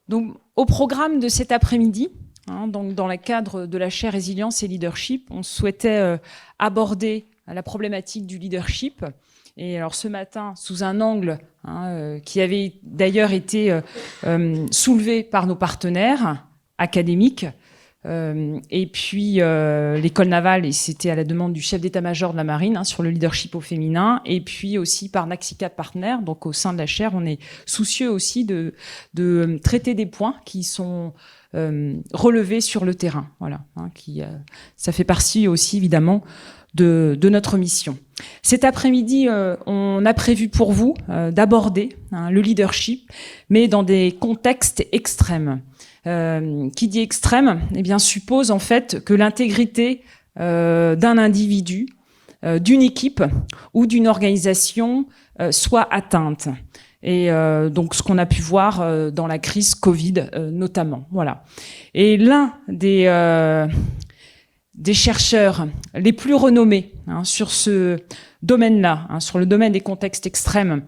Donc, au programme de cet après-midi, donc dans le cadre de la chaire Résilience et Leadership, on souhaitait aborder la problématique du leadership. Et alors ce matin, sous un angle qui avait d'ailleurs été soulevé par nos partenaires académiques, et puis l'école navale, et c'était à la demande du chef d'état-major de la marine sur le leadership au féminin, et puis aussi par Naxica Partner. Donc au sein de la chaire, on est soucieux aussi de traiter des points qui sont relevés sur le terrain. Voilà, ça fait partie aussi évidemment de notre mission. Cet après-midi, on a prévu pour vous d'aborder le leadership, mais dans des contextes extrêmes. Qui dit extrême, eh bien, suppose en fait que l'intégrité d'un individu, d'une équipe ou d'une organisation soit atteinte. Et donc ce qu'on a pu voir dans la crise Covid notamment. Voilà. Et l'un des chercheurs les plus renommés sur ce domaine-là, sur le domaine des contextes extrêmes,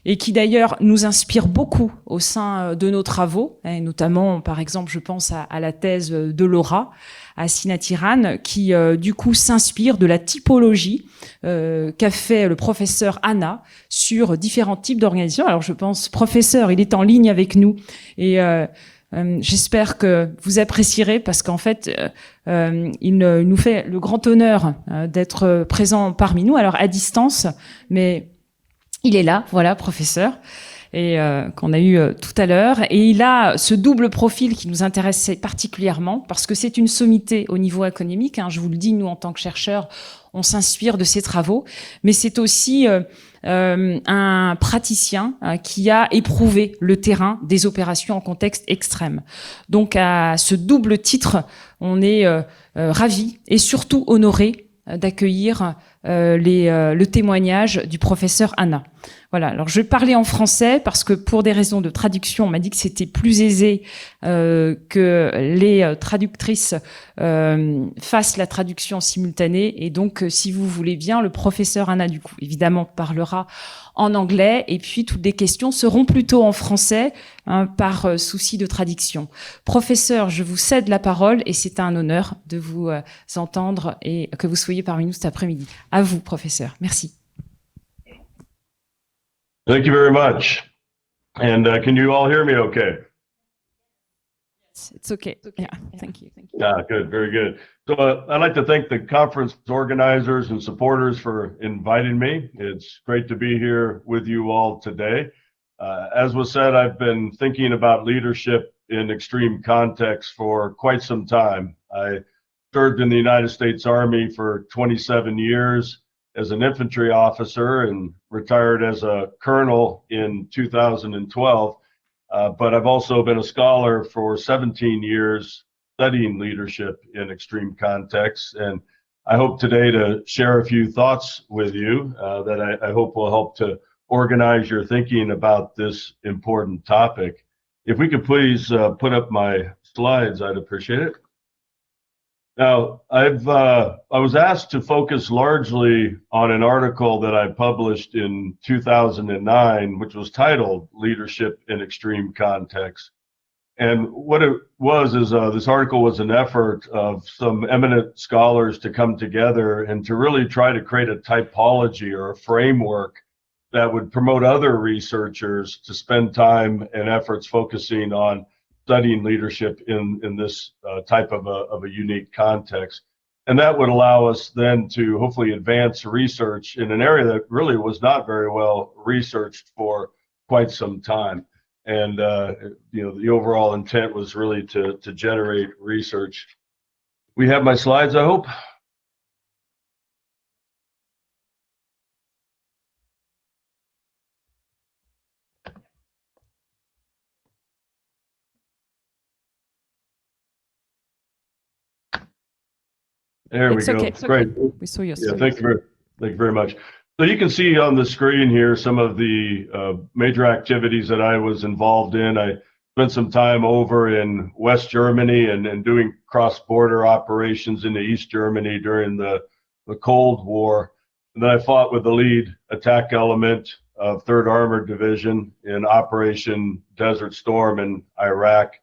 et qui d'ailleurs nous inspire beaucoup au sein de nos travaux, et notamment, par exemple, je pense à la thèse de Laura, à Sinatiran, qui du coup s'inspire de la typologie qu'a fait le professeur Anna sur différents types d'organisations. Alors je pense, professeur, il est en ligne avec nous, et j'espère que vous apprécierez parce qu'en fait, il nous fait le grand honneur d'être présent parmi nous, alors à distance, mais il est là, voilà, professeur, et qu'on a eu tout à l'heure. Et il a ce double profil qui nous intéressait particulièrement parce que c'est une sommité au niveau académique. Je vous le dis, nous, en tant que chercheurs, on s'inspire de ses travaux, mais c'est aussi un praticien qui a éprouvé le terrain des opérations en contexte extrême. Donc, à ce double titre, on est ravis et surtout honorés d'accueillir le témoignage du professeur Anna. Voilà. Alors je vais parler en français parce que pour des raisons de traduction, on m'a dit que c'était plus aisé que les traductrices fassent la traduction simultanée. Et donc, si vous voulez bien, le professeur Anna, du coup, évidemment, parlera en anglais. Et puis, toutes les questions seront plutôt en français par souci de traduction. Professeur, je vous cède la parole et c'est un honneur de vous entendre et que vous soyez parmi nous cet après-midi. À vous, professeur. Merci. Thank you very much. And can you all hear me okay? It's okay. Yeah, thank you. Good, very good. So I'd like to thank the conference organizers and supporters for inviting me. It's great to be here with you all today. As was said, I've been thinking about leadership in extreme contexts for quite some time. I served in the United States Army for 27 years as an infantry officer and retired as a colonel in 2012. But I've also been a scholar for 17 years studying leadership in extreme contexts. And I hope today to share a few thoughts with you that I hope will help to organize your thinking about this important topic. If we could please put up my slides, I'd appreciate it. Now, I was asked to focus largely on an article that I published in 2009, which was titled Leadership in Extreme Contexts. And what it was is this article was an effort of some eminent scholars to come together and to really try to create a typology or a framework that would promote other researchers to spend time and efforts focusing on studying leadership in this type of a unique context. And that would allow us then to hopefully advance research in an area that really was not very well researched for quite some time. And the overall intent was really to generate research. We have my slides, I hope. There we go. Okay. Great. We saw your Yeah, thank you very much. So you can see on the screen here some of the major activities that I was involved in. I spent some time over in West Germany and doing cross-border operations into East Germany during the Cold War. And then I fought with the lead attack element of 3rd Armored Division in Operation Desert Storm in Iraq.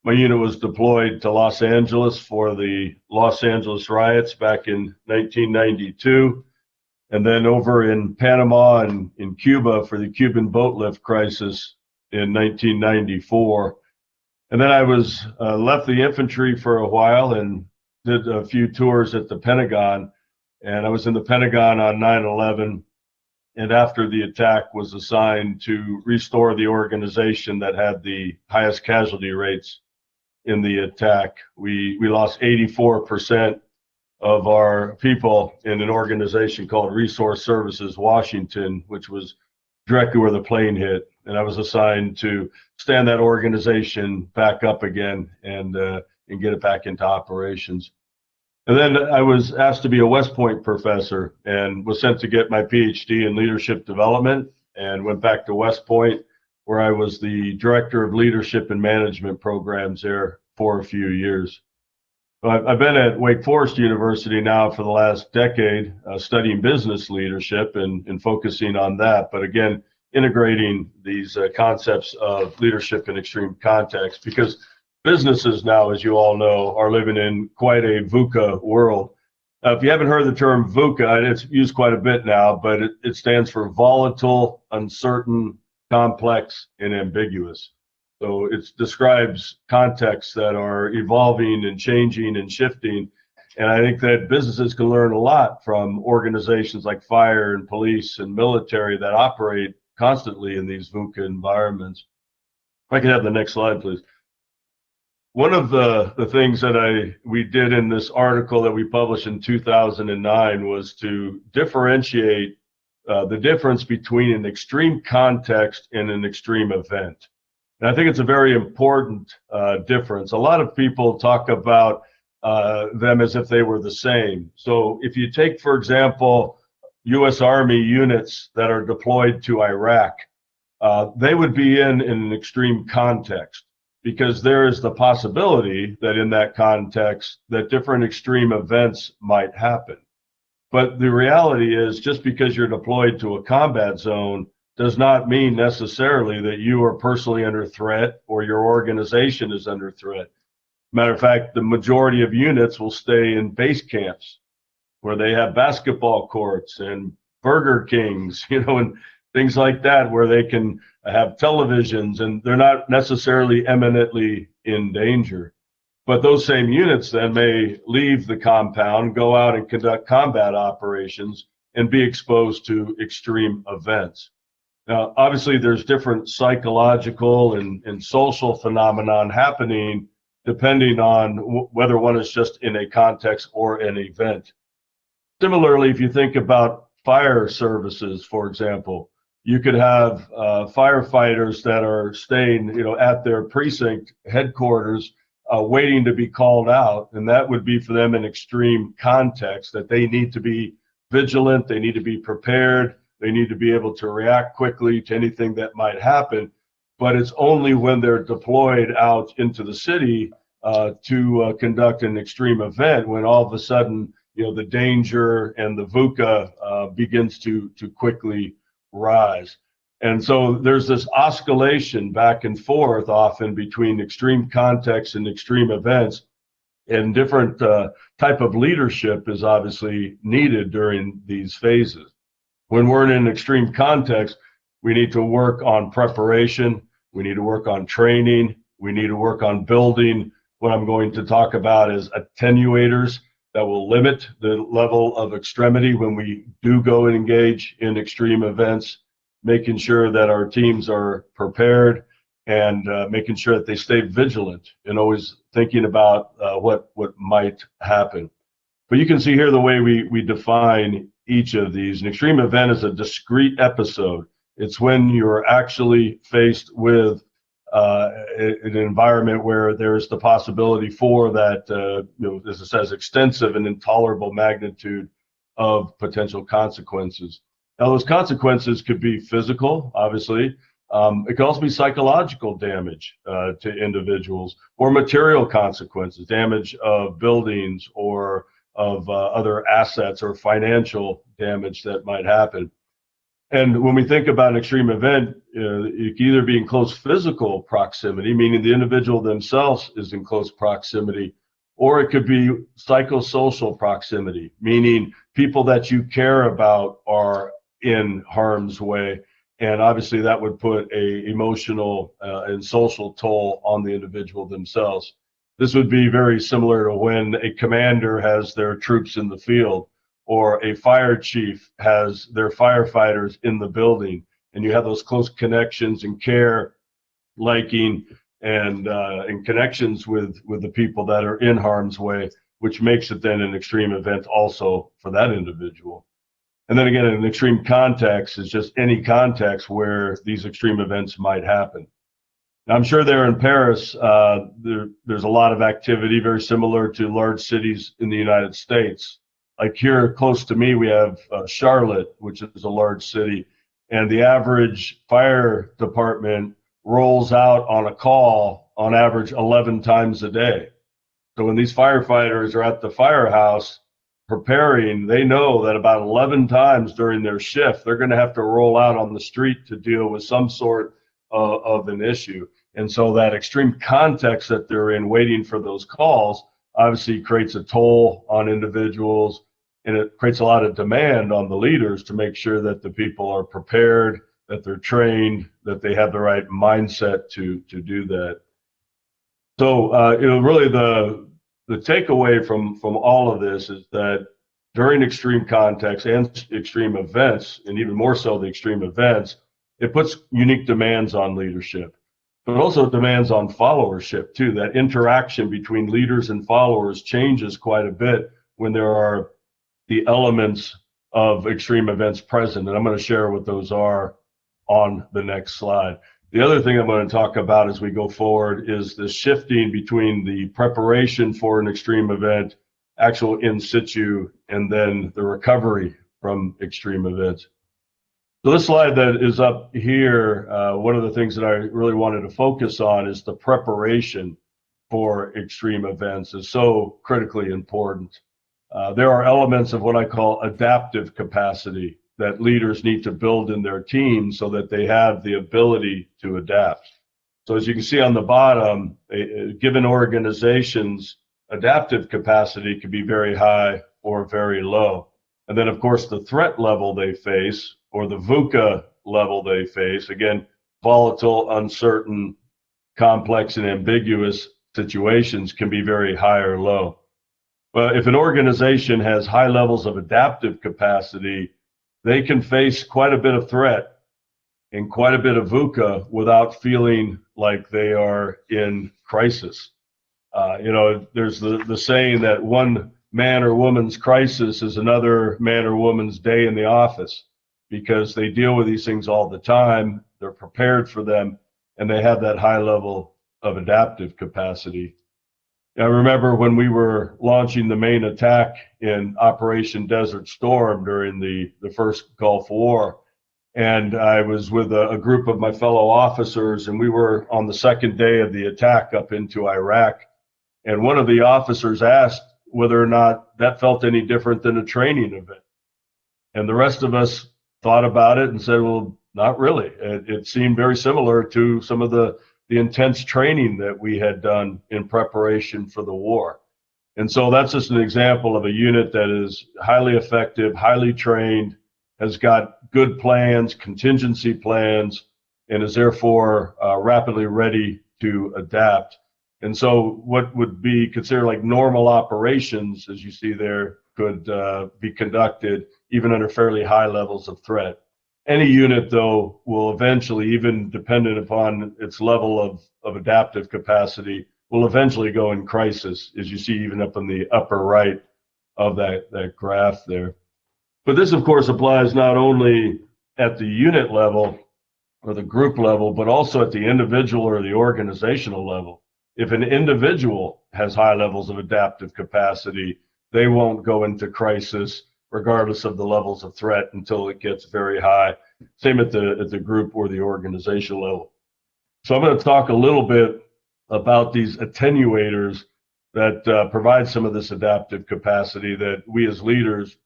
My unit was deployed to Los Angeles for the Los Angeles riots back in 1992, and then over in Panama and in Cuba for the Cuban boat lift crisis in 1994. And then I was left the infantry for a while and did a few tours at the Pentagon. And I was in the Pentagon on 9/11, and after the attack was assigned to restore the organization that had the highest casualty rates in the attack. We lost 84% of our people in an organization called Resource Services Washington, which was directly where the plane hit. And I was assigned to stand that organization back up again and get it back into operations. And then I was asked to be a West Point professor and was sent to get my Ph.D. in leadership development, and went back to West Point, where I was the director of leadership and management programs there for a few years. I've been at Wake Forest University now for the last decade, studying business leadership and focusing on that, but again, integrating these concepts of leadership in extreme contexts, because businesses now, as you all know, are living in quite a VUCA world. If you haven't heard the term VUCA, it's used quite a bit now, but it stands for volatile, uncertain, complex, and ambiguous. So it describes contexts that are evolving and changing and shifting. And I think that businesses can learn a lot from organizations like fire and police and military that operate constantly in these VUCA environments. If I could have the next slide, please. One of the things that we did in this article that we published in 2009 was to differentiate the difference between an extreme context and an extreme event. And I think it's a very important difference. A lot of people talk about them as if they were the same. So if you take, for example, U.S. Army units that are deployed to Iraq, they would be in an extreme context, because there is the possibility that in that context that different extreme events might happen. But the reality is, just because you're deployed to a combat zone does not mean necessarily that you are personally under threat or your organization is under threat. Matter of fact, the majority of units will stay in base camps where they have basketball courts and Burger Kings, and things like that, where they can have televisions, and they're not necessarily eminently in danger. But those same units then may leave the compound, go out and conduct combat operations, and be exposed to extreme events. Now, obviously, there's different psychological and social phenomenon happening depending on whether one is just in a context or an event. Similarly, if you think about fire services, for example, you could have firefighters that are staying, at their precinct headquarters, waiting to be called out, and that would be for them an extreme context that they need to be vigilant, they need to be prepared, they need to be able to react quickly to anything that might happen. But it's only when they're deployed out into the city to conduct an extreme event when all of a sudden, the danger and the VUCA begins to quickly rise. And so there's this oscillation back and forth often between extreme contexts and extreme events, and different type of leadership is obviously needed during these phases. When we're in an extreme context, we need to work on preparation, we need to work on training, we need to work on building what I'm going to talk about as attenuators that will limit the level of extremity when we do go and engage in extreme events, making sure that our teams are prepared and making sure that they stay vigilant and always thinking about what might happen. But you can see here the way we define each of these. An extreme event is a discrete episode. It's when you're actually faced with an environment where there's the possibility for that, as it says, extensive and intolerable magnitude of potential consequences. Now, those consequences could be physical, obviously. It could also be psychological damage to individuals, or material consequences, damage of buildings or of other assets or financial damage that might happen. And when we think about an extreme event, it can either be in close physical proximity, meaning the individual themselves is in close proximity, or it could be psychosocial proximity, meaning people that you care about are in harm's way. And obviously that would put a emotional and social toll on the individual themselves. This would be very similar to when a commander has their troops in the field, or a fire chief has their firefighters in the building, and you have those close connections and care, liking, and connections with the people that are in harm's way, which makes it then an extreme event also for that individual. And then again, an extreme context is just any context where these extreme events might happen. Now, I'm sure there in Paris, there's a lot of activity very similar to large cities in the United States. Like here close to me, we have Charlotte, which is a large city, and the average fire department rolls out on a call on average 11 times a day. So when these firefighters are at the firehouse preparing, they know that about 11 times during their shift, they're going to have to roll out on the street to deal with some sort of an issue. And so that extreme context that they're in waiting for those calls obviously creates a toll on individuals, and it creates a lot of demand on the leaders to make sure that the people are prepared, that they're trained, that they have the right mindset to do that. So, really the takeaway from all of this is that during extreme contexts and extreme events, and even more so the extreme events, it puts unique demands on leadership, but also demands on followership too. That interaction between leaders and followers changes quite a bit when there are the elements of extreme events present. And I'm going to share what those are on the next slide. The other thing I'm going to talk about as we go forward is the shifting between the preparation for an extreme event, actual in situ, and then the recovery from extreme events. So this slide that is up here, one of the things that I really wanted to focus on is the preparation for extreme events is so critically important. There are elements of what I call adaptive capacity that leaders need to build in their team so that they have the ability to adapt. So as you can see on the bottom, given organizations, adaptive capacity can be very high or very low. And then of course the threat level they face, or the VUCA level they face, again, volatile, uncertain, complex, and ambiguous situations can be very high or low. But if an organization has high levels of adaptive capacity, they can face quite a bit of threat and quite a bit of VUCA without feeling like they are in crisis. There's the saying that one man or woman's crisis is another man or woman's day in the office, because they deal with these things all the time, they're prepared for them, and they have that high level of adaptive capacity. I remember when we were launching the main attack in Operation Desert Storm during the first Gulf War, and I was with a group of my fellow officers, and we were on the second day of the attack up into Iraq, and one of the officers asked whether or not that felt any different than a training event. And the rest of us thought about it and said, well, not really. It seemed very similar to some of the intense training that we had done in preparation for the war. And so that's just an example of a unit that is highly effective, highly trained, has got good plans, contingency plans, and is therefore rapidly ready to adapt. And so what would be considered like normal operations, as you see there, could be conducted even under fairly high levels of threat. Any unit, though, will eventually, even dependent upon its level of adaptive capacity, will eventually go in crisis, as you see even up in the upper right of that graph there. But this, of course, applies not only at the unit level or the group level, but also at the individual or the organizational level. If an individual has high levels of adaptive capacity, they won't go into crisis regardless of the levels of threat until it gets very high. Same at the group or the organizational level. So I'm going to talk a little bit about these attenuators that provide some of this adaptive capacity that we as leaders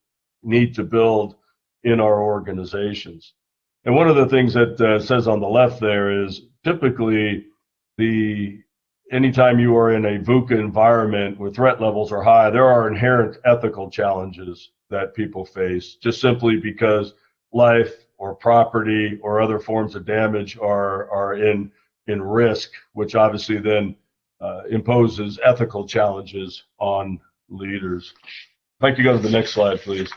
need to build in our organizations. And one of the things that says on the left there is typically anytime you are in a VUCA environment where threat levels are high, there are inherent ethical challenges that people face just simply because life or property or other forms of damage are in risk, which obviously then imposes ethical challenges on leaders. If I could go to the next slide, please.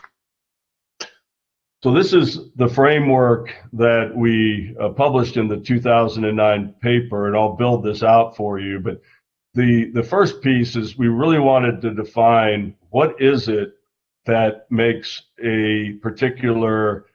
So this is the framework that we published in the 2009 paper, and I'll build this out for you. But the first piece is we really wanted to define what is it that makes a particular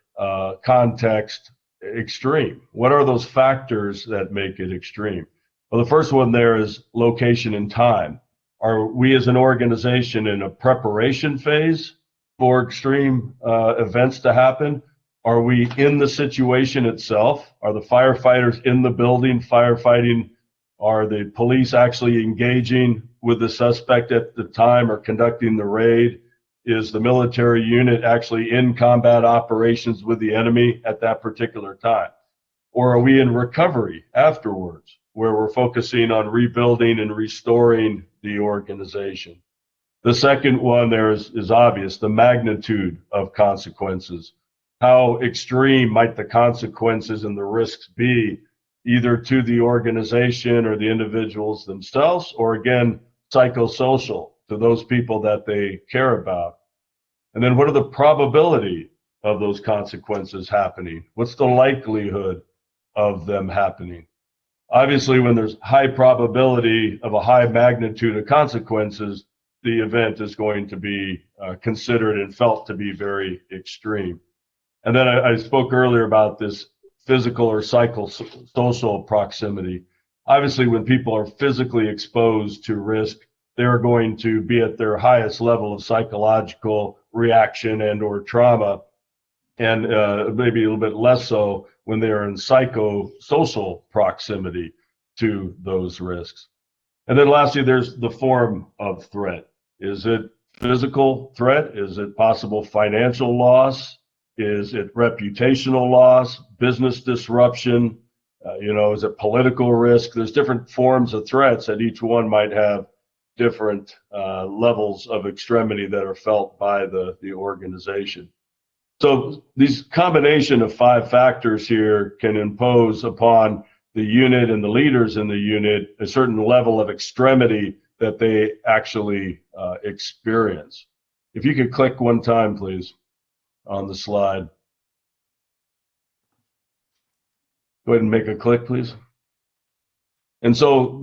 context extreme. What are those factors that make it extreme? Well, the first one there is location and time. Are we as an organization in a preparation phase for extreme events to happen? Are we in the situation itself? Are the firefighters in the building firefighting? Are the police actually engaging with the suspect at the time or conducting the raid? Is the military unit actually in combat operations with the enemy at that particular time? Or are we in recovery afterwards, where we're focusing on rebuilding and restoring the organization? The second one there is obvious, the magnitude of consequences. How extreme might the consequences and the risks be, either to the organization or the individuals themselves, or again, psychosocial to those people that they care about? And then what are the probability of those consequences happening? What's the likelihood of them happening? Obviously, when there's high probability of a high magnitude of consequences, the event is going to be considered and felt to be very extreme. And then I spoke earlier about this physical or psychosocial proximity. Obviously, when people are physically exposed to risk, they're going to be at their highest level of psychological reaction and or trauma, and maybe a little bit less so when they're in psychosocial proximity to those risks. And then lastly, there's the form of threat. Is it physical threat? Is it possible financial loss? Is it reputational loss, business disruption? Is it political risk? There's different forms of threats that each one might have different levels of extremity that are felt by the organization. So these combination of 5 factors here can impose upon the unit and the leaders in the unit a certain level of extremity that they actually experience. If you could click one time, please, on the slide. Go ahead and make a click, please. And so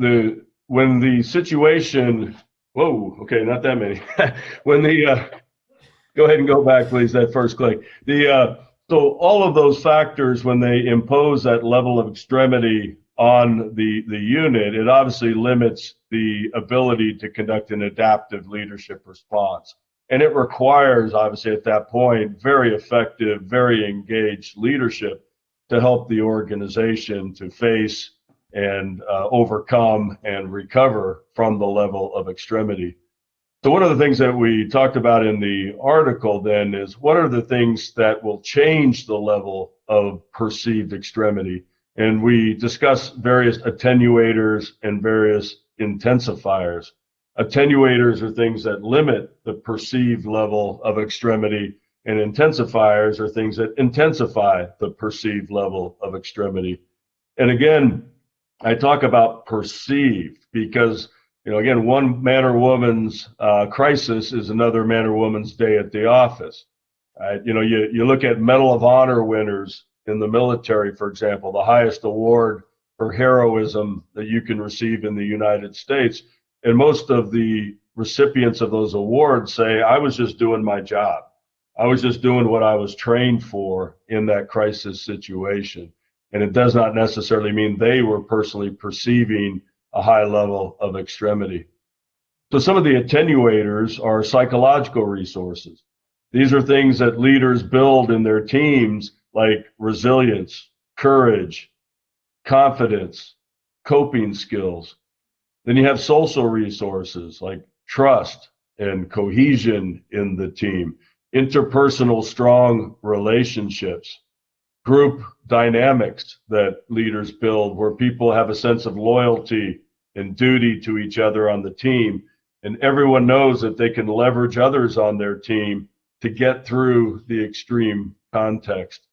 when the situation, whoa, okay, not that many. When go ahead and go back, please, that first click. So all of those factors, when they impose that level of extremity on the unit, it obviously limits the ability to conduct an adaptive leadership response. And it requires, obviously, at that point, very effective, very engaged leadership to help the organization to face and overcome and recover from the level of extremity. So one of the things that we talked about in the article then is what are the things that will change the level of perceived extremity? And we discuss various attenuators and various intensifiers. Attenuators are things that limit the perceived level of extremity, and intensifiers are things that intensify the perceived level of extremity. And again, I talk about perceived because, again, one man or woman's crisis is another man or woman's day at the office. Right? You look at Medal of Honor winners in the military, for example, the highest award for heroism that you can receive in the United States. And most of the recipients of those awards say, I was just doing my job. I was just doing what I was trained for in that crisis situation. And it does not necessarily mean they were personally perceiving a high level of extremity. So some of the attenuators are psychological resources. These are things that leaders build in their teams, like resilience, courage, confidence, coping skills. Then you have social resources like trust and cohesion in the team, interpersonal strong relationships, group dynamics that leaders build where people have a sense of loyalty and duty to each other on the team. And everyone knows that they can leverage others on their team to get through the extreme context.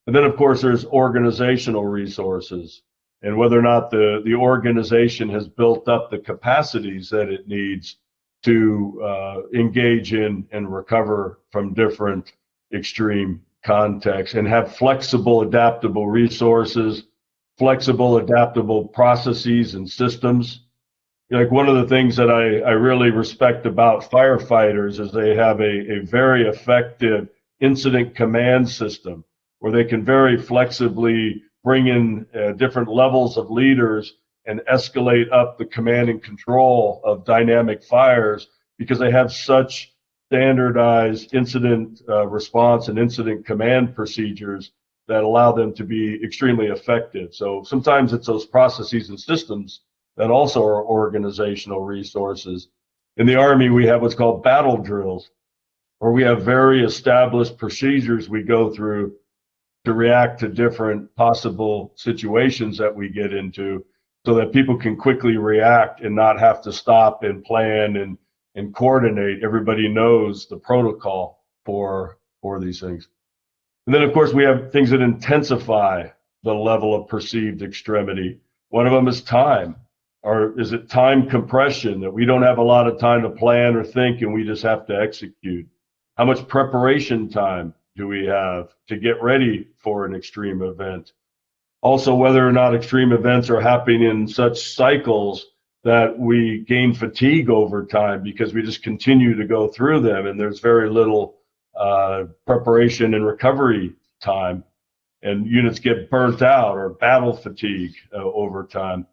And then, of course, there's organizational resources and whether or not the organization has built up the capacities that it needs to engage in and recover from different extreme contexts and have flexible, adaptable resources, flexible, adaptable processes and systems. Like one of the things that I really respect about firefighters is they have a very effective incident command system where they can very flexibly bring in different levels of leaders and escalate up the command and control of dynamic fires because they have such standardized incident response and incident command procedures that allow them to be extremely effective. So sometimes it's those processes and systems that also are organizational resources. In the Army, we have what's called battle drills, where we have very established procedures we go through to react to different possible situations that we get into so that people can quickly react and not have to stop and plan and coordinate. Everybody knows the protocol for these things. And then, of course, we have things that intensify the level of perceived extremity. One of them is time. Or is it time compression, that we don't have a lot of time to plan or think and we just have to execute? How much preparation time do we have to get ready for an extreme event? Also, whether or not extreme events are happening in such cycles that we gain fatigue over time because we just continue to go through them and there's very little preparation and recovery time, and units get burnt out or battle fatigue over time.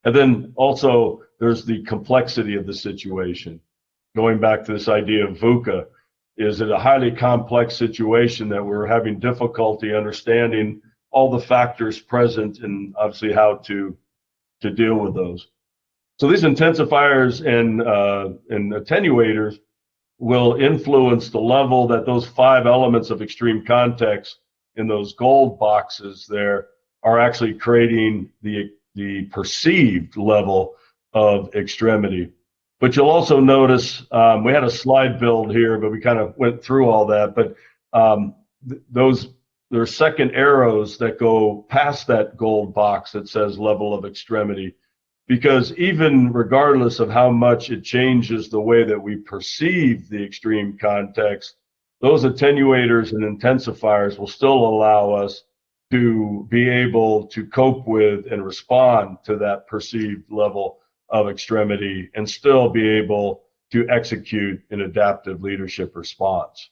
And then also there's the complexity of the situation. Going back to this idea of VUCA, is it a highly complex situation that we're having difficulty understanding all the factors present and obviously how to deal with those. So these intensifiers and attenuators will influence the level that those 5 elements of extreme context in those gold boxes there are actually creating the perceived level of extremity. But you'll also notice, we had a slide build here, but we kind of went through all that, but there are second arrows that go past that gold box that says level of extremity, because even regardless of how much it changes the way that we perceive the extreme context, those attenuators and intensifiers will still allow us to be able to cope with and respond to that perceived level of extremity and still be able to execute an adaptive leadership response.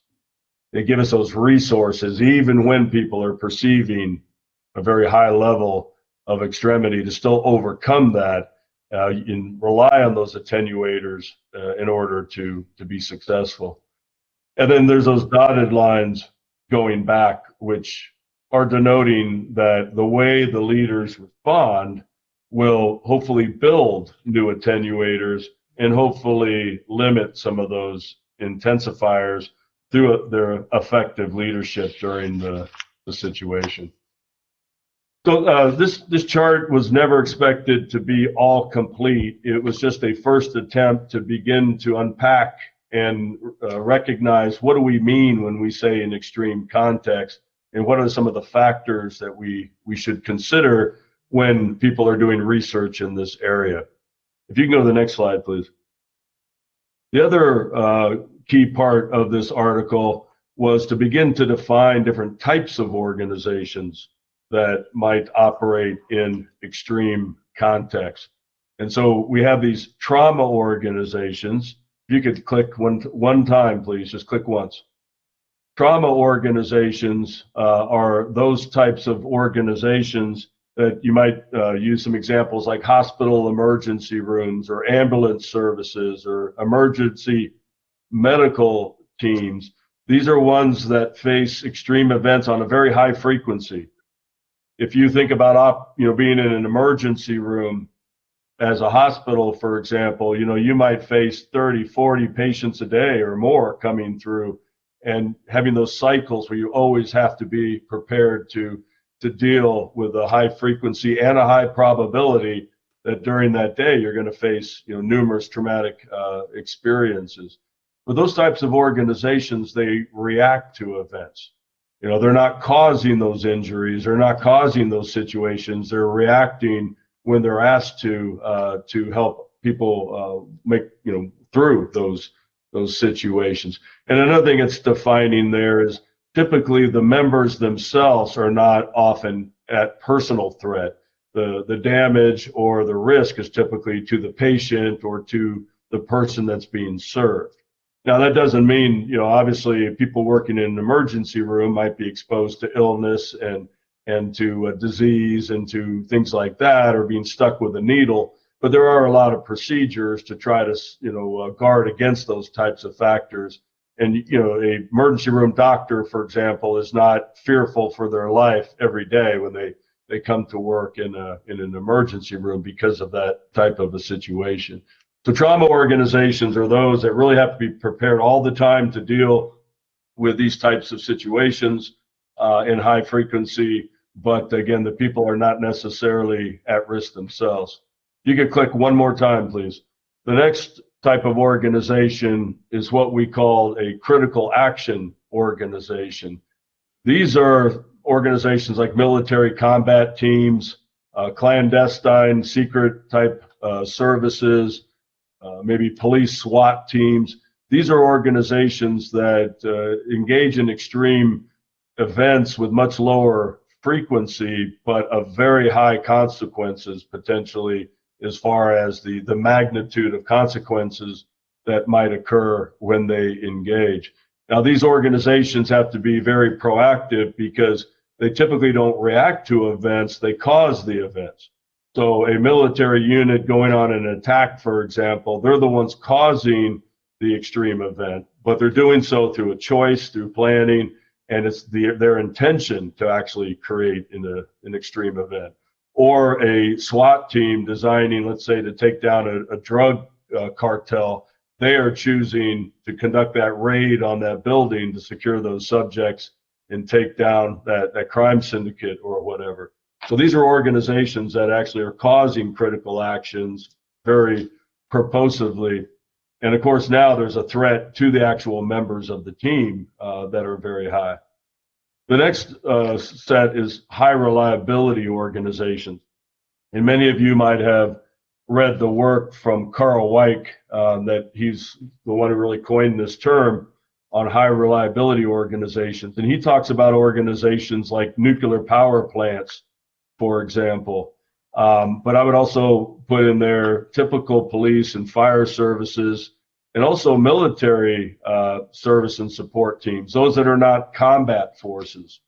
They give us those resources even when people are perceiving a very high level of extremity to still overcome that and rely on those attenuators in order to be successful. And then there's those dotted lines going back, which are denoting that the way the leaders respond will hopefully build new attenuators and hopefully limit some of those intensifiers through their effective leadership during the situation. So this chart was never expected to be all complete. It was just a first attempt to begin to unpack and recognize what do we mean when we say an extreme context, and what are some of the factors that we should consider when people are doing research in this area. If you can go to the next slide, please. The other key part of this article was to begin to define different types of organizations that might operate in extreme contexts. And so we have these trauma organizations. If you could click one time, please, just click once. Trauma organizations are those types of organizations that you might use some examples like hospital emergency rooms or ambulance services or emergency medical teams. These are ones that face extreme events on a very high frequency. If you think about being in an emergency room, as a hospital, for example, you might face 30, 40 patients a day or more coming through, and having those cycles where you always have to be prepared to deal with a high frequency and a high probability that during that day you're going to face numerous traumatic experiences. But those types of organizations, they react to events. They're not causing those injuries, they're not causing those situations, they're reacting when they're asked to help people make through those situations. And another thing it's defining there is typically the members themselves are not often at personal threat. The damage or the risk is typically to the patient or to the person that's being served. Now, that doesn't mean, obviously people working in an emergency room might be exposed to illness and to disease and to things like that, or being stuck with a needle. But there are a lot of procedures to try to, guard against those types of factors. And, a emergency room doctor, for example, is not fearful for their life every day when they come to work in an emergency room because of that type of a situation. So trauma organizations are those that really have to be prepared all the time to deal with these types of situations in high frequency. But again, the people are not necessarily at risk themselves. You could click one more time, please. The next type of organization is what we call a critical action organization. These are organizations like military combat teams, clandestine secret type services, maybe police SWAT teams. These are organizations that engage in extreme events with much lower frequency, but of very high consequences potentially, as far as the magnitude of consequences that might occur when they engage. Now, these organizations have to be very proactive because they typically don't react to events, they cause the events. So a military unit going on an attack, for example, they're the ones causing the extreme event, but they're doing so through a choice, through planning, and it's their intention to actually create an extreme event. Or a SWAT team designing, let's say, to take down a drug cartel, they are choosing to conduct that raid on that building to secure those subjects and take down that crime syndicate or whatever. So these are organizations that actually are causing critical actions very purposively. And of course, now there's a threat to the actual members of the team that are very high. The next set is high reliability organizations. And many of you might have read the work from Carl Weick, that he's the one who really coined this term on high reliability organizations. And he talks about organizations like nuclear power plants, for example. But I would also put in there typical police and fire services, and also military service and support teams, those that are not combat forces.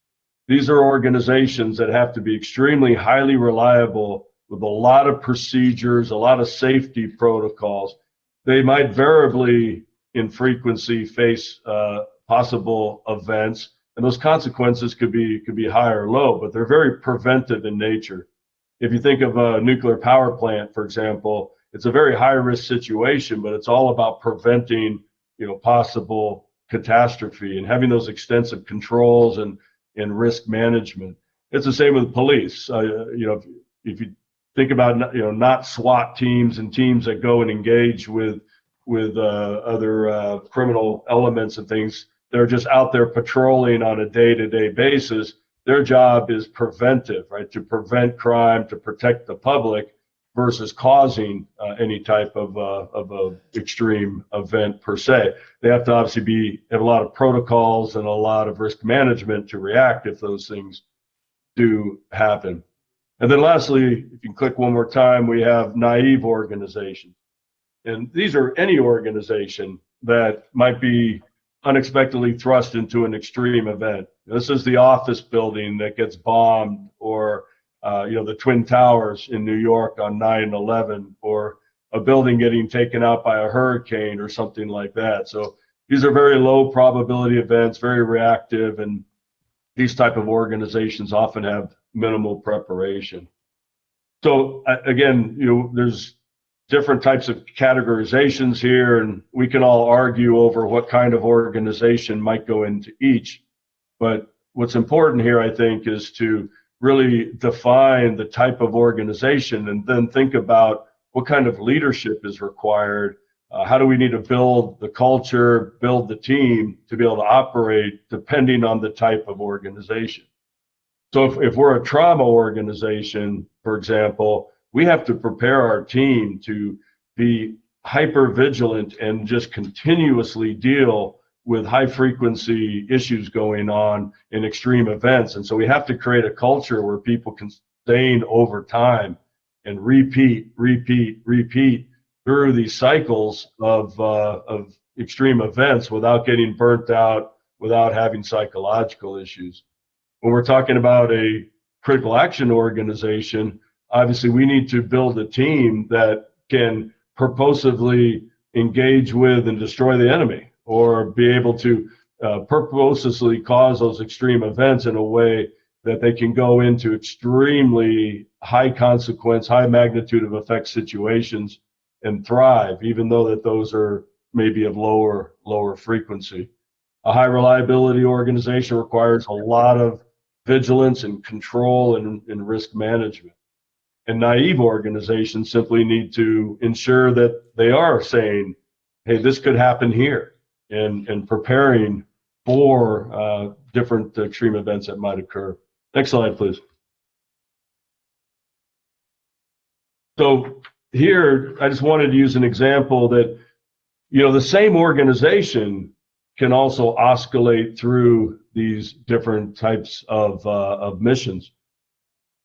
These are organizations that have to be extremely highly reliable with a lot of procedures, a lot of safety protocols. They might variably in frequency face possible events, and those consequences could be high or low, but they're very preventive in nature. If you think of a nuclear power plant, for example, it's a very high risk situation, but it's all about preventing, possible catastrophe and having those extensive controls and risk management. It's the same with police. If you think about, not SWAT teams and teams that go and engage with other criminal elements and things, they're just out there patrolling on a day-to-day basis. Their job is preventive, right? To prevent crime, to protect the public, versus causing any type of extreme event per se. They have to obviously have a lot of protocols and a lot of risk management to react if those things do happen. And then lastly, if you click one more time, we have naive organizations. And these are any organization that might be unexpectedly thrust into an extreme event. This is the office building that gets bombed, or the Twin Towers in New York on 9/11, or a building getting taken out by a hurricane or something like that. So these are very low probability events, very reactive, and these type of organizations often have minimal preparation. So again, there's different types of categorizations here, and we can all argue over what kind of organization might go into each. But what's important here, I think, is to really define the type of organization and then think about what kind of leadership is required. How do we need to build the culture, build the team to be able to operate depending on the type of organization? So if we're a trauma organization, for example, we have to prepare our team to be hyper vigilant and just continuously deal with high frequency issues going on in extreme events. And so we have to create a culture where people can sustain over time and repeat through these cycles of extreme events without getting burnt out, without having psychological issues. When we're talking about a critical action organization, obviously we need to build a team that can purposively engage with and destroy the enemy, or be able to purposely cause those extreme events in a way that they can go into extremely high consequence, high magnitude of effect situations and thrive, even though that those are maybe of lower frequency. A high reliability organization requires a lot of vigilance and control and risk management. And naive organizations simply need to ensure that they are saying, hey, this could happen here, and preparing for different extreme events that might occur. Next slide, please. So here, I just wanted to use an example that, the same organization can also oscillate through these different types of missions.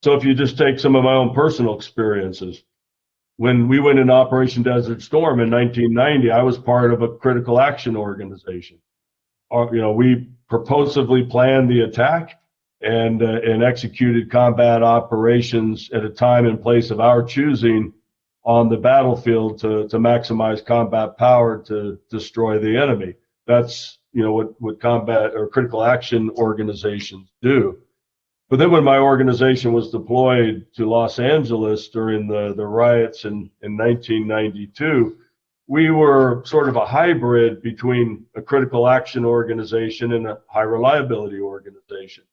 So if you just take some of my own personal experiences, when we went into Operation Desert Storm in 1990, I was part of a critical action organization. We purposively planned the attack and executed combat operations at a time and place of our choosing on the battlefield to maximize combat power to destroy the enemy. That's what combat or critical action organizations do. But then when my organization was deployed to Los Angeles during the riots in 1992, we were sort of a hybrid between a critical action organization and a high reliability organization.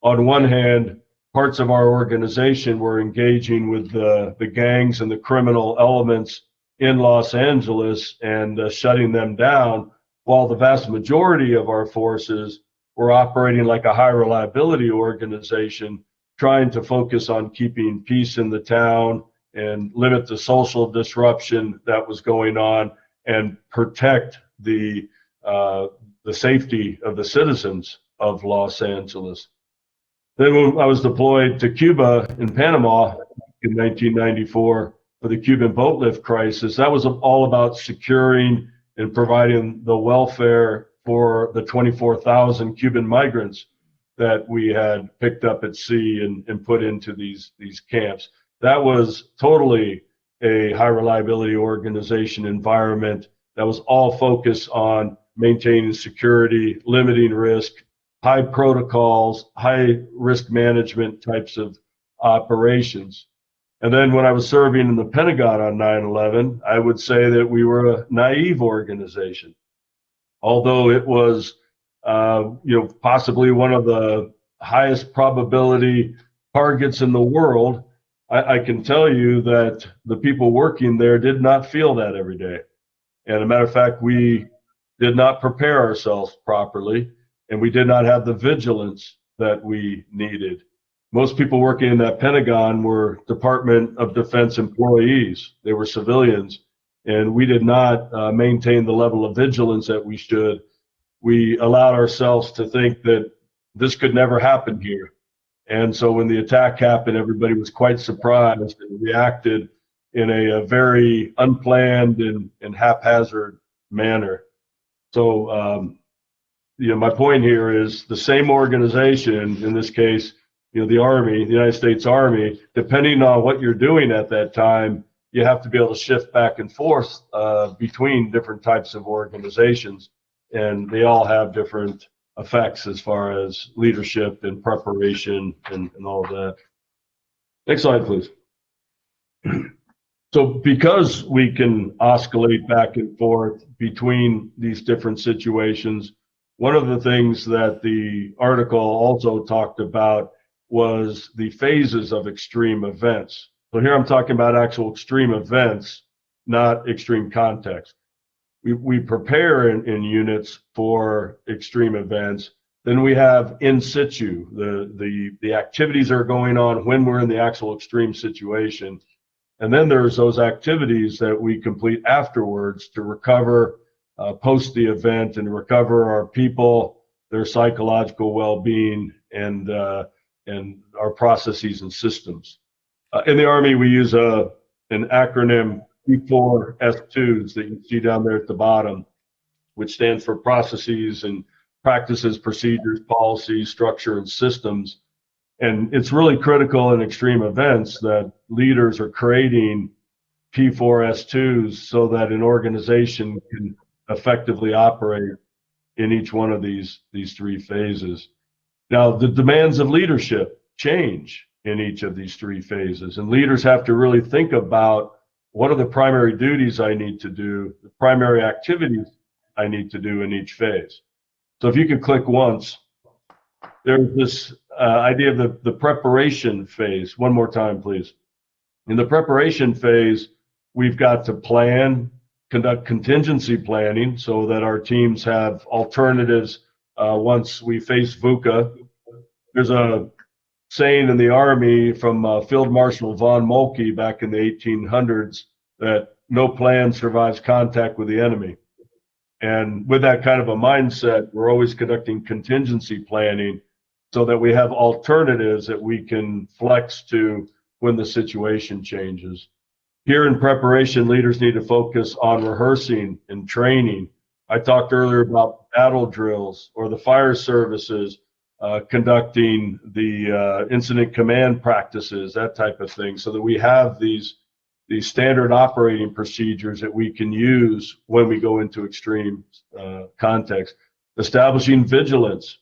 On one hand, parts of our organization were engaging with the gangs and the criminal elements in Los Angeles and shutting them down, while the vast majority of our forces were operating like a high reliability organization, trying to focus on keeping peace in the town and limit the social disruption that was going on and protect the safety of the citizens of Los Angeles. Then when I was deployed to Cuba in Panama in 1994 for the Cuban boat lift crisis, that was all about securing and providing the welfare for the 24,000 Cuban migrants that we had picked up at sea and put into these camps. That was totally a high reliability organization environment that was all focused on maintaining security, limiting risk, high protocols, high risk management types of operations. And then when I was serving in the Pentagon on 9/11, I would say that we were a naive organization. Although it was, possibly one of the highest probability targets in the world, I can tell you that the people working there did not feel that every day. And as a matter of fact, we did not prepare ourselves properly, and we did not have the vigilance that we needed. Most people working in that Pentagon were Department of Defense employees. They were civilians. And we did not maintain the level of vigilance that we should. We allowed ourselves to think that this could never happen here. And so when the attack happened, everybody was quite surprised and reacted in a very unplanned and haphazard manner. So, my point here is the same organization, in this case, the Army, the United States Army, depending on what you're doing at that time, you have to be able to shift back and forth between different types of organizations, and they all have different effects as far as leadership and preparation and all of that. Next slide, please. So because we can oscillate back and forth between these different situations, one of the things that the article also talked about was the phases of extreme events. So here I'm talking about actual extreme events, not extreme context. We prepare in units for extreme events. Then we have in situ, the activities that are going on when we're in the actual extreme situation. And then there's those activities that we complete afterwards to recover post the event and recover our people, their psychological well-being, and our processes and systems. In the Army, we use an acronym P4S2s that you see down there at the bottom, which stands for processes and practices, procedures, policies, structure, and systems. And it's really critical in extreme events that leaders are creating P4S2s so that an organization can effectively operate in each one of these three phases. Now, the demands of leadership change in each of these three phases, and leaders have to really think about what are the primary duties I need to do, the primary activities I need to do in each phase. So if you could click once, there's this idea of the preparation phase. One more time, please. In the preparation phase, we've got to plan, conduct contingency planning so that our teams have alternatives once we face VUCA. There's a saying in the Army from Field Marshal von Moltke back in the 1800s that no plan survives contact with the enemy. And with that kind of a mindset, we're always conducting contingency planning so that we have alternatives that we can flex to when the situation changes. Here in preparation, leaders need to focus on rehearsing and training. I talked earlier about battle drills or the fire services conducting the incident command practices, that type of thing, so that we have these standard operating procedures that we can use when we go into extreme context. Establishing vigilance,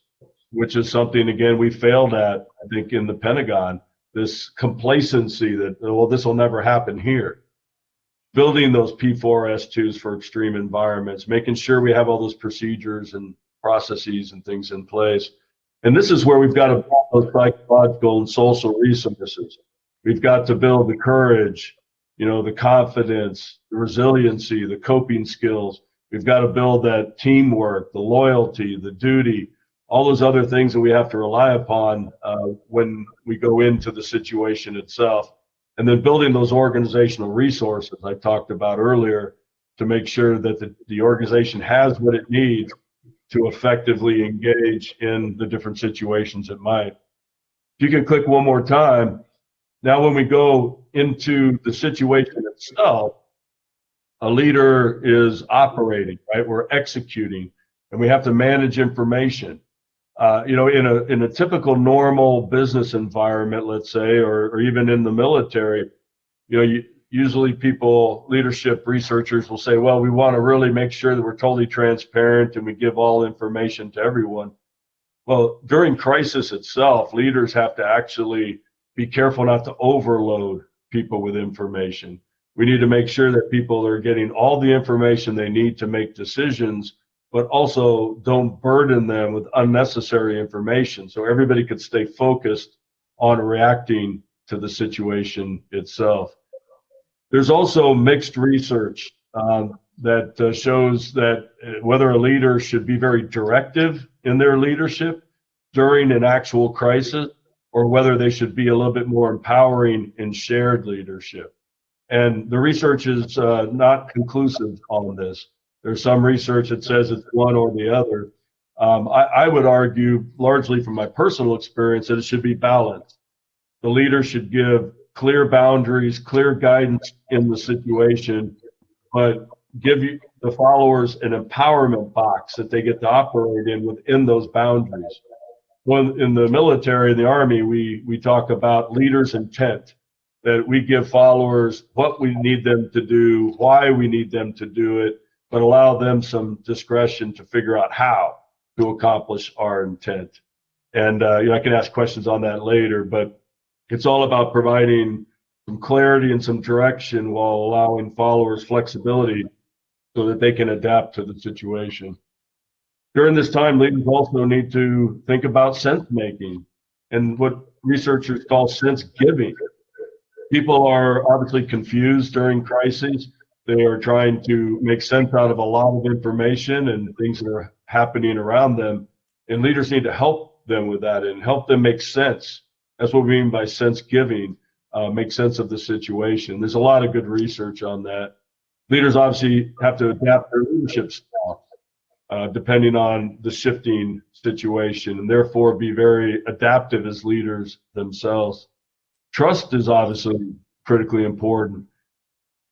which is something, again, we failed at, I think, in the Pentagon, this complacency that, well, this will never happen here. Building those P4S2s for extreme environments, making sure we have all those procedures and processes and things in place. And this is where we've got to build those psychological and social resources. We've got to build the courage, the confidence, the resiliency, the coping skills. We've got to build that teamwork, the loyalty, the duty, all those other things that we have to rely upon when we go into the situation itself. And then building those organizational resources I talked about earlier to make sure that the organization has what it needs to effectively engage in the different situations it might. If you can click one more time. Now, when we go into the situation itself, a leader is operating, right? We're executing, and we have to manage information. In a typical normal business environment, let's say, or even in the military, usually leadership researchers will say, well, we want to really make sure that we're totally transparent and we give all information to everyone. Well, during crisis itself, leaders have to actually be careful not to overload people with information. We need to make sure that people are getting all the information they need to make decisions, but also don't burden them with unnecessary information so everybody could stay focused on reacting to the situation itself. There's also mixed research that shows that whether a leader should be very directive in their leadership during an actual crisis, or whether they should be a little bit more empowering in shared leadership. And the research is not conclusive on this. There's some research that says it's one or the other. I would argue, largely from my personal experience, that it should be balanced. The leader should give clear boundaries, clear guidance in the situation, but give the followers an empowerment box that they get to operate in within those boundaries. Well, in the military, in the Army, we talk about leaders' intent, that we give followers what we need them to do, why we need them to do it, but allow them some discretion to figure out how to accomplish our intent. And I can ask questions on that later, but it's all about providing some clarity and some direction while allowing followers flexibility so that they can adapt to the situation. During this time, leaders also need to think about sense making and what researchers call sense giving. People are obviously confused during crises. They are trying to make sense out of a lot of information and things that are happening around them. And leaders need to help them with that and help them make sense. That's what we mean by sense giving, make sense of the situation. There's a lot of good research on that. Leaders obviously have to adapt their leadership style depending on the shifting situation, and therefore be very adaptive as leaders themselves. Trust is obviously critically important.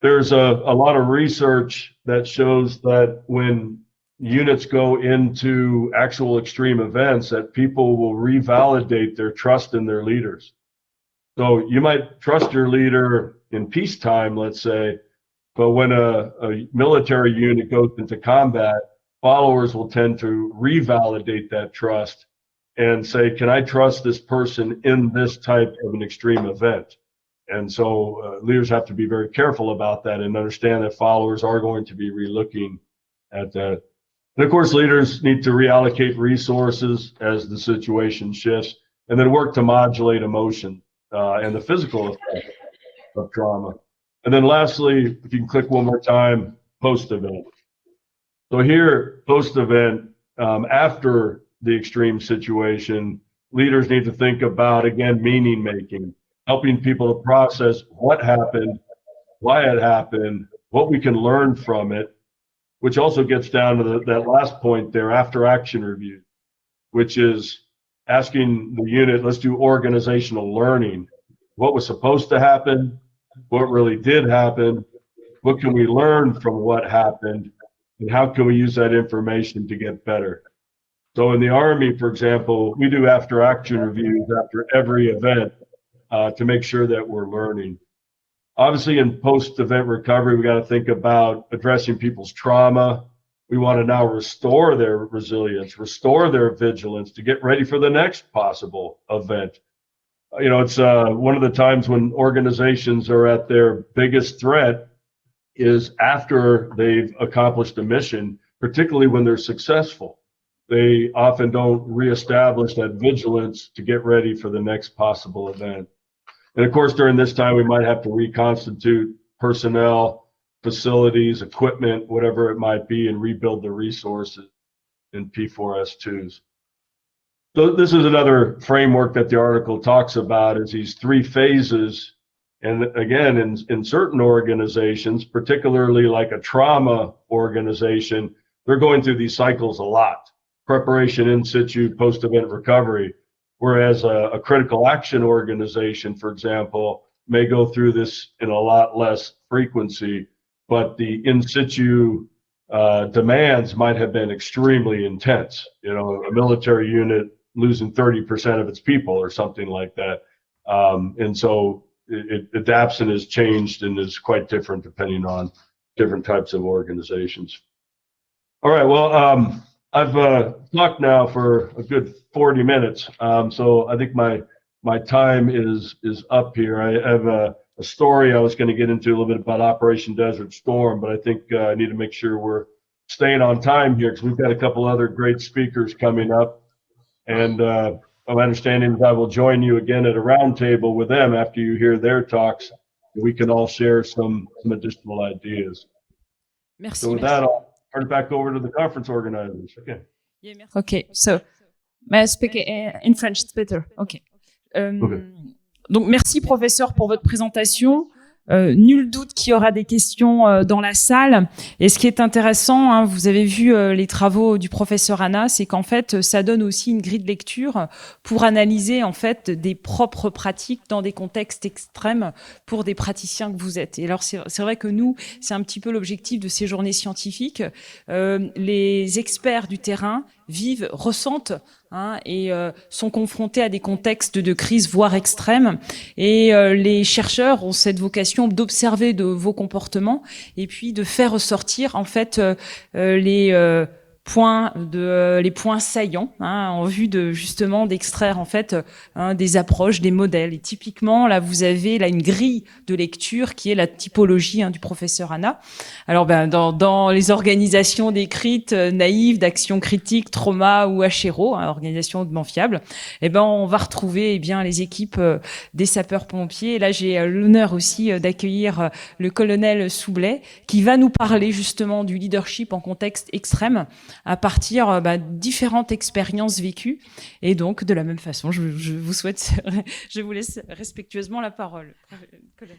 There's a lot of research that shows that when units go into actual extreme events, that people will revalidate their trust in their leaders. So you might trust your leader in peacetime, let's say, but when a military unit goes into combat, followers will tend to revalidate that trust and say, can I trust this person in this type of an extreme event? And so leaders have to be very careful about that and understand that followers are going to be relooking at that. And of course, leaders need to reallocate resources as the situation shifts, and then work to modulate emotion and the physical effect of trauma. And then lastly, if you can click one more time, post-event. So here, post-event, after the extreme situation, leaders need to think about, again, meaning making, helping people to process what happened, why it happened, what we can learn from it, which also gets down to that last point there, after action review, which is asking the unit, let's do organizational learning. What was supposed to happen? What really did happen? What can we learn from what happened? And how can we use that information to get better? So in the Army, for example, we do after action reviews after every event to make sure that we're learning. Obviously, in post-event recovery, we got to think about addressing people's trauma. We want to now restore their resilience, restore their vigilance to get ready for the next possible event. You know, it's one of the times when organizations are at their biggest threat is after they've accomplished a mission, particularly when they're successful. They often don't reestablish that vigilance to get ready for the next possible event. And of course, during this time, we might have to reconstitute personnel, facilities, equipment, whatever it might be, and rebuild the resources in P4S2s. So this is another framework that the article talks about, is these three phases. And again, in certain organizations, particularly like a trauma organization, they're going through these cycles a lot. Preparation, in situ, post-event recovery. Whereas a critical action organization, for example, may go through this in a lot less frequency, but the in situ demands might have been extremely intense. You know, a military unit losing 30% of its people or something like that. And so it adapts and is changed and is quite different depending on different types of organizations. All right, well, I've talked now for a good 40 minutes, so I think my time is up here. I have a story I was going to get into a little bit about Operation Desert Storm, but I think I need to make sure we're staying on time here because we've got a couple other great speakers coming up. And my understanding is I will join you again at a roundtable with them after you hear their talks. We can all share some additional ideas. Merci. So with that, I'll turn it back over to the conference organizers. Okay. Yeah, okay, so may I speak in French? It's better. Okay. Okay. Donc merci professeur pour votre présentation. Nul doute qu'il y aura des questions dans la salle. Et ce qui est intéressant, hein, vous avez vu les travaux du professeur Anna, c'est qu'en fait, ça donne aussi une grille de lecture pour analyser en fait des propres pratiques dans des contextes extrêmes pour des praticiens que vous êtes. Et alors c'est vrai que nous, c'est un petit peu l'objectif de ces journées scientifiques. Les experts du terrain vivent, ressentent et sont confrontés à des contextes de crise, voire extrêmes. Et les chercheurs ont cette vocation d'observer de vos comportements et puis de faire ressortir en fait les les points saillants, en vue de justement d'extraire en fait des approches, des modèles. Et typiquement, là, vous avez là une grille de lecture qui est la typologie du professeur Anna. Alors, dans les organisations décrites, naïves, d'action critique, trauma ou achéro, organisation hautement fiable, on va retrouver les équipes des sapeurs-pompiers. Et là, j'ai l'honneur aussi d'accueillir le colonel Soublet, qui va nous parler justement du leadership en contexte extrême, à partir de différentes expériences vécues. Et donc, de la même façon, je vous laisse respectueusement la parole. Colonel.